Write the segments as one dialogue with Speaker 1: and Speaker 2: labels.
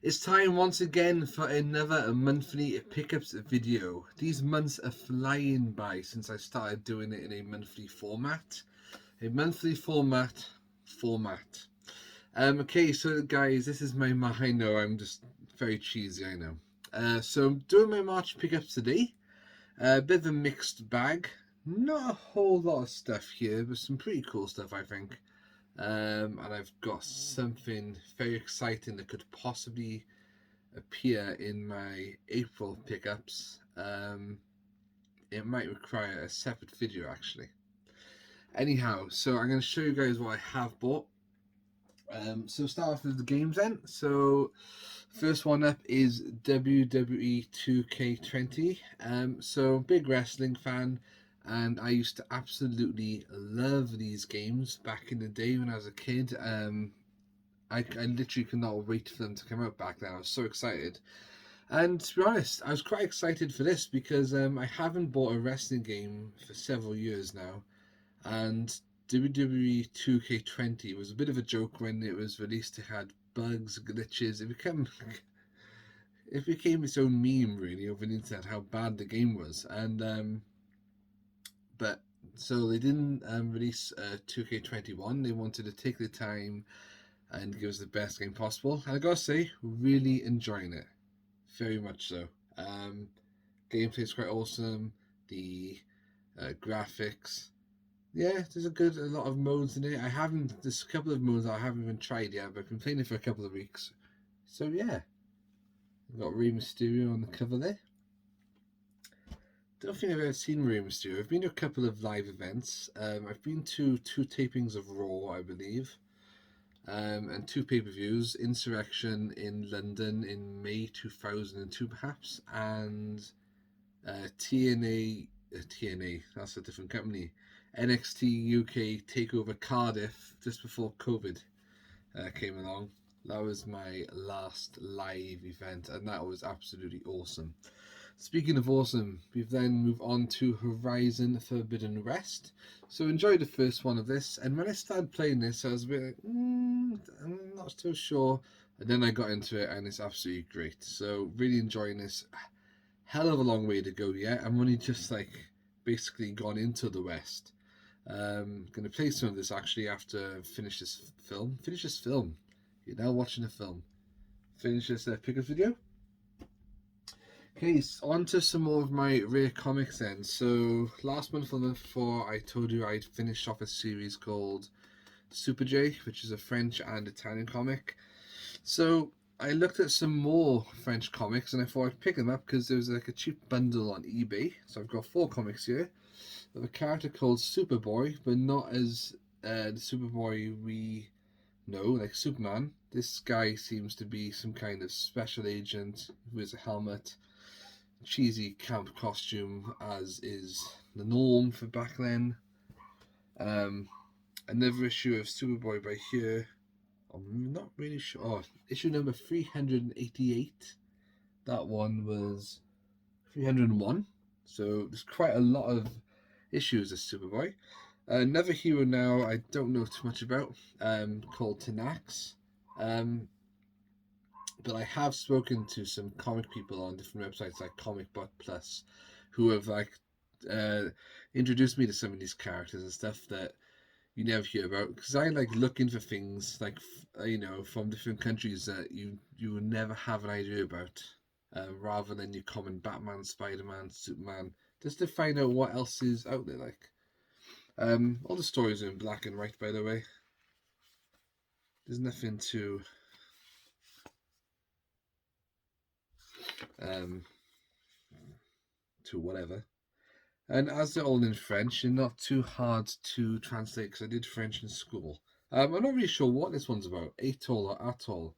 Speaker 1: It's time once again for another monthly pickups video. These months are flying by since I started doing it in a monthly format. A monthly format. Okay, so guys, this is I know I'm just very cheesy, I know. So I'm doing my March pickups today. A bit of a mixed bag. Not a whole lot of stuff here, but some pretty cool stuff, I think. And I've got something very exciting that could possibly appear in my April pickups. It might require a separate video actually. Anyhow, so I'm going to show you guys what I have bought. So start off with the games then. So first one up is WWE 2K20. So big wrestling fan, and I used to absolutely love these games back in the day when I was a kid. I literally could not wait for them to come out back then. I was so excited. And to be honest, I was quite excited for this because I haven't bought a wrestling game for several years now. And WWE 2K20 was a bit of a joke when it was released. It had bugs, glitches. It became its own meme really over the internet how bad the game was. And but so they didn't release 2K21. They wanted to take the time and give us the best game possible. And I gotta say, really enjoying it, very much so. Um, Gameplay is quite awesome. The graphics, yeah, a lot of modes in it. There's a couple of modes that I haven't even tried yet, but I've been playing it for a couple of weeks. So yeah, I've got Rey Mysterio on the cover there. Don't think I've ever seen Rey Mysterio. I've been to a couple of live events. I've been to two tapings of Raw, I believe, and two pay-per-views. Insurrection in London in May 2002, perhaps, and TNA, that's a different company. NXT UK Takeover Cardiff just before COVID came along. That was my last live event, and that was absolutely awesome. Speaking of awesome, we've then moved on to Horizon Forbidden West. So enjoyed the first one of this, and when I started playing this, I was a bit like, I'm not so sure. And then I got into it, and it's absolutely great. So really enjoying this. Hell of a long way to go yet. I'm only just basically gone into the West. Gonna play some of this actually after finish this film. Finish this film. You're now watching a film. Finish this pickup video. Okay, so on to some more of my rare comics then. So last month or the month before, I told you I'd finished off a series called Super J, which is a French and Italian comic. So I looked at some more French comics and I thought I'd pick them up because there was a cheap bundle on eBay. So I've got 4 comics here. Of a character called Superboy, but not as the Superboy we know, like Superman. This guy seems to be some kind of special agent who wears a helmet, cheesy camp costume, as is the norm for back then. Another issue of Superboy by here. I'm not really sure. Oh, issue number 388. That one was 301. So there's quite a lot of issues of Superboy. Another hero now I don't know too much about, called Tenax. But I have spoken to some comic people on different websites like Comic Book Plus, who have uh, introduced me to some of these characters and stuff that you never hear about. Because I like looking for things from different countries that you would never have an idea about, rather than your common Batman, Spider-Man, Superman, just to find out what else is out there. All the stories are in black and white, by the way. There's nothing um, to whatever. And as they're all in French, they're not too hard to translate because I did French in school. I'm not really sure what this one's about, Atoll or Atoll.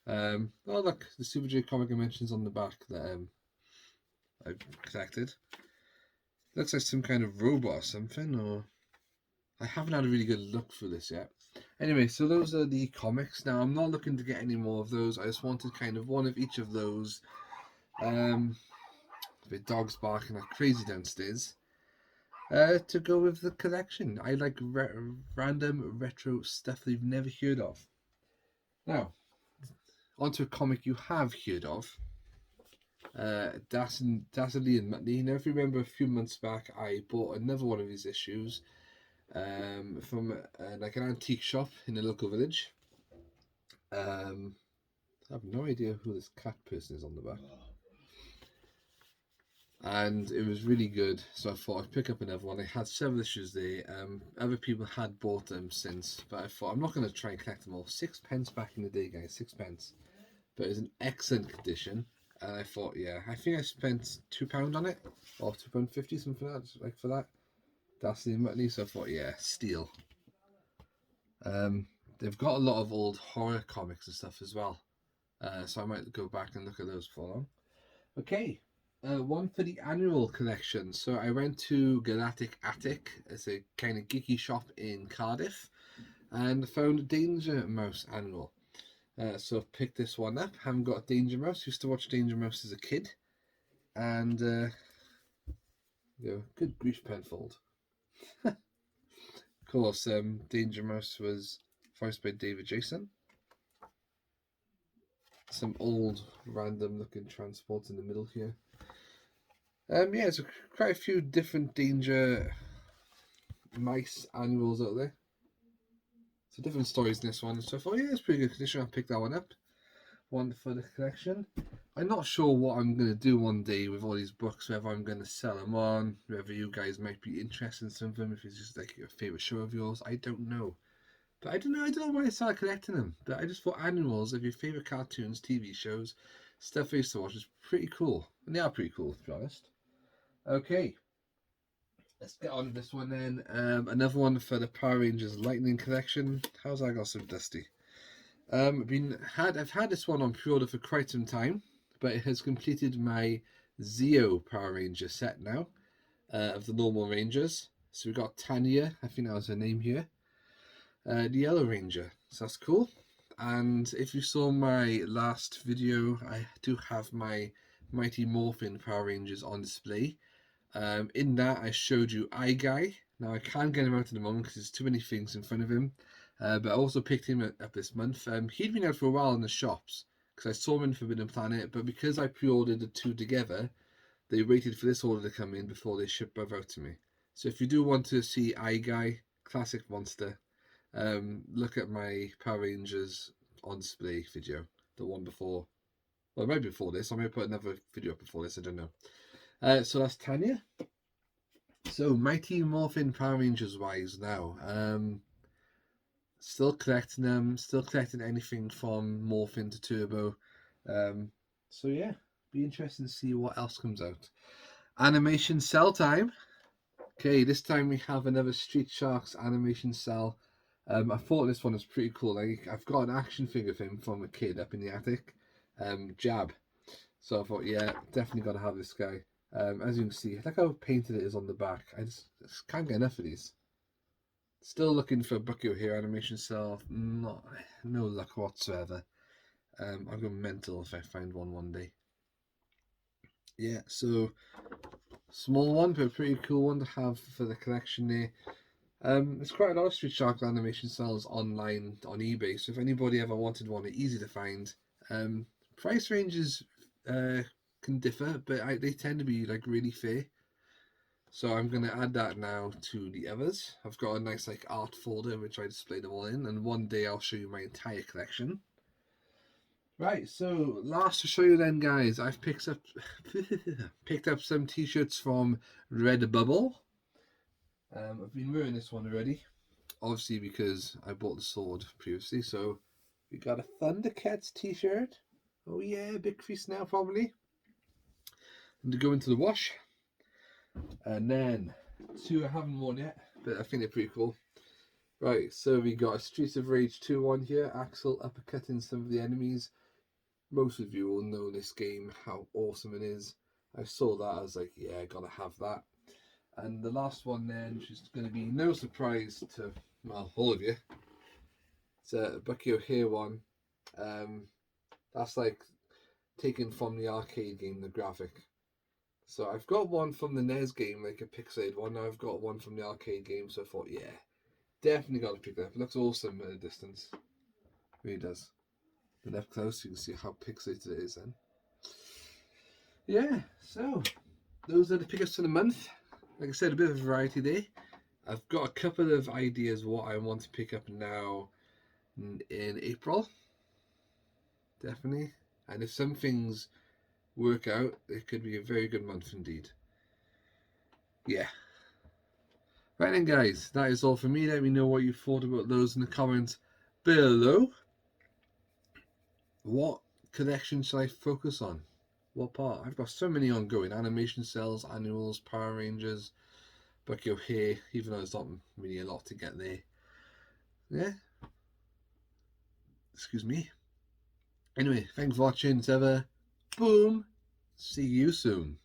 Speaker 1: Oh look, the Super J comic I mentions on the back that I've collected. Looks like some kind of robot or something, or I haven't had a really good look for this yet. Anyway, so those are the comics. Now I'm not looking to get any more of those. I just wanted kind of one of each of those. The dog's barking like crazy downstairs. To go with the collection. I like random retro stuff that you've never heard of. Now, onto a comic you have heard of. Dassley and Muttley. Now, if you remember a few months back, I bought another one of his issues from like an antique shop in a local village. I have no idea who this cat person is on the back. And it was really good, so I thought I'd pick up another one. I had several issues there. Other people had bought them since, but I thought I'm not going to try and collect them all. 6 pence back in the day, guys, 6 pence. But it was in excellent condition, and I thought, yeah, I think I spent £2 on it, or £2.50, something like for that. That's the Muttley, so I thought, yeah, steal. They've got a lot of old horror comics and stuff as well, so I might go back and look at those for long. Okay. One for the annual collection. So I went to Galactic Attic. It's a kind of geeky shop in Cardiff, and found a Danger Mouse annual. So I've picked this one up. Haven't got Danger Mouse. Used to watch Danger Mouse as a kid, and good grief, Penfold. Of course, Danger Mouse was voiced by David Jason. Some old random looking transports in the middle here. Yeah, so quite a few different Danger Mice annuals out there. So different stories in this one. So I thought, yeah, it's pretty good condition. I'll pick that one up. One for the collection. I'm not sure what I'm going to do one day with all these books, whether I'm going to sell them on, whether you guys might be interested in some of them, if it's just like a favourite show of yours. I don't know. But I don't know why I started collecting them. But I just thought annuals of your favourite cartoons, TV shows, stuff I used to watch is pretty cool. And they are pretty cool, to be honest. Okay, let's get on this one then. Another one for the Power Rangers Lightning Collection. How's that got so dusty? I've had this one on pre-order for quite some time, but it has completed my Zeo Power Ranger set now of the normal Rangers. So we got Tanya, I think that was her name here, the Yellow Ranger. So that's cool. And if you saw my last video, I do have my Mighty Morphin Power Rangers on display. In that, I showed you Eye Guy. Now, I can't get him out at the moment because there's too many things in front of him. But I also picked him up this month. He'd been out for a while in the shops because I saw him in Forbidden Planet. But because I pre-ordered the two together, they waited for this order to come in before they ship both out to me. So if you do want to see Eye Guy, classic monster, look at my Power Rangers on display video. The one before. Well, maybe before this. I may put another video up before this. I don't know. So that's Tanya. So Mighty Morphin Power Rangers wise now. Still collecting them. Still collecting anything from Morphin to Turbo. So yeah, be interesting to see what else comes out. Animation Cell time. Okay, this time we have another Street Sharks Animation Cell. I thought this one was pretty cool. I've got an action figure of him from a kid up in the attic. Jab. So I thought, yeah, definitely got to have this guy. As you can see, look how painted it is on the back. I just can't get enough of these. Still looking for Bucky here Animation Cell. No luck whatsoever. I'll go mental if I find one day. Yeah, so small one, but a pretty cool one to have for the collection there. There's quite a lot of Street Shark Animation Cells online on eBay, so if anybody ever wanted one, they're easy to find. Price ranges can differ, but they tend to be like really fair. So I'm going to add that now to the others. I've got a nice like art folder which I display them all in, and one day I'll show you my entire collection. Right, so last to show you then, guys, I've picked up some t-shirts from Redbubble. I've been wearing this one already, obviously because I bought the sword previously. So we got a Thundercats t-shirt. Oh yeah, big crease now probably. And to go into the wash. And then two I haven't worn yet, but I think they're pretty cool. Right, so we got a Streets of Rage 2 one here. Axel uppercutting some of the enemies. Most of you will know this game, how awesome it is. I saw that, I was like, yeah, gotta have that. And the last one then, which is going to be no surprise to, well, all of you. It's a Bucky O'Hare one. That's like taken from the arcade game, the graphic. So I've got one from the NES game, like a pixelated one. Now I've got one from the arcade game, so I thought, yeah, definitely got to pick that up. It looks awesome at a distance. It really does. But up close, you can see how pixelated it is then. Yeah, so those are the pickups for the month. Like I said, a bit of a variety there. I've got a couple of ideas what I want to pick up now in April. Definitely. And if some things work out, it could be a very good month indeed. Yeah. Right then, guys, that is all for me. Let me know what you thought about those in the comments below. What collection should I focus on? What part? I've got so many ongoing. Animation Cells, Annuals, Power Rangers, Bucky O'Hare, even though there's not really a lot to get there. Yeah. Excuse me. Anyway, thanks for watching. As ever, boom. See you soon.